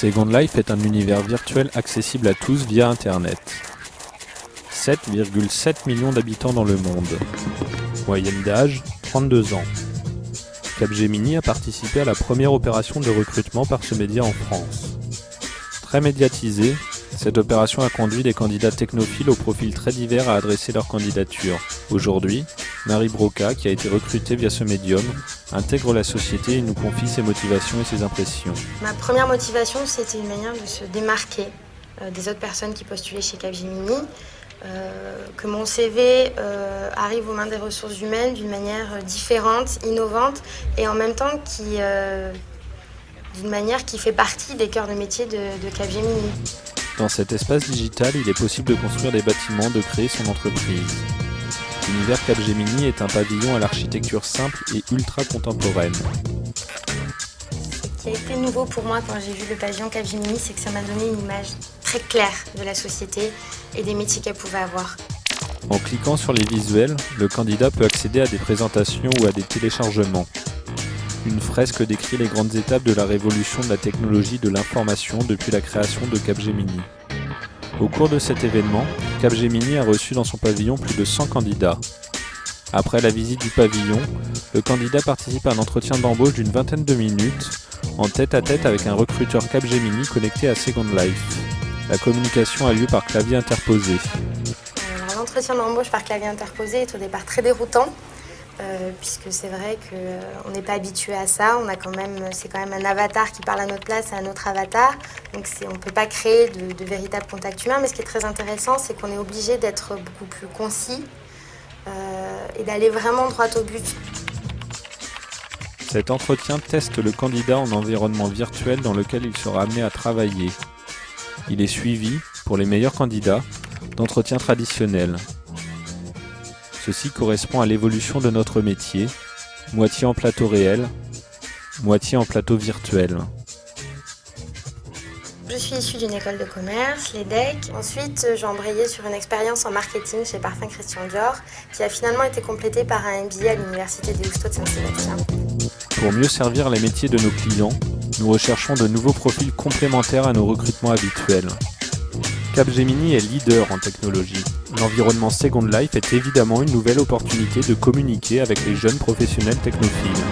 Second Life est un univers virtuel accessible à tous via Internet. 7,7 millions d'habitants dans le monde. Moyenne d'âge, 32 ans. Capgemini a participé à la première opération de recrutement par ce média en France. Très médiatisée, cette opération a conduit des candidats technophiles aux profils très divers à adresser leur candidature. Aujourd'hui, Marie Broca, qui a été recrutée via ce médium, intègre la société et nous confie ses motivations et ses impressions. Ma première motivation, c'était une manière de se démarquer des autres personnes qui postulaient chez Capgemini, que mon CV arrive aux mains des ressources humaines d'une manière différente, innovante et en même temps d'une manière qui fait partie des cœurs de métier de Capgemini. Dans cet espace digital, il est possible de construire des bâtiments, de créer son entreprise. L'univers Capgemini est un pavillon à l'architecture simple et ultra contemporaine. Ce qui a été nouveau pour moi quand j'ai vu le pavillon Capgemini, c'est que ça m'a donné une image très claire de la société et des métiers qu'elle pouvait avoir. En cliquant sur les visuels, le candidat peut accéder à des présentations ou à des téléchargements. Une fresque décrit les grandes étapes de la révolution de la technologie de l'information depuis la création de Capgemini. Au cours de cet événement, Capgemini a reçu dans son pavillon plus de 100 candidats. Après la visite du pavillon, le candidat participe à un entretien d'embauche d'une vingtaine de minutes, en tête-à-tête avec un recruteur Capgemini connecté à Second Life. La communication a lieu par clavier interposé. L'entretien d'embauche par clavier interposé est au départ très déroutant, puisque c'est vrai qu'on n'est pas habitué à ça. C'est quand même un avatar qui parle à notre place, à un autre avatar. Donc on ne peut pas créer de véritables contacts humains. Mais ce qui est très intéressant, c'est qu'on est obligé d'être beaucoup plus concis et d'aller vraiment droit au but. Cet entretien teste le candidat en environnement virtuel dans lequel il sera amené à travailler. Il est suivi, pour les meilleurs candidats, d'entretiens traditionnels. Ceci correspond à l'évolution de notre métier, moitié en plateau réel, moitié en plateau virtuel. Je suis issue d'une école de commerce, l'EDEC. Ensuite, j'ai embrayé sur une expérience en marketing chez Parfum Christian Dior, qui a finalement été complétée par un MBA à l'Université des Houstots de Saint-Sébastien. Pour mieux servir les métiers de nos clients, nous recherchons de nouveaux profils complémentaires à nos recrutements habituels. Capgemini est leader en technologie. L'environnement Second Life est évidemment une nouvelle opportunité de communiquer avec les jeunes professionnels technophiles.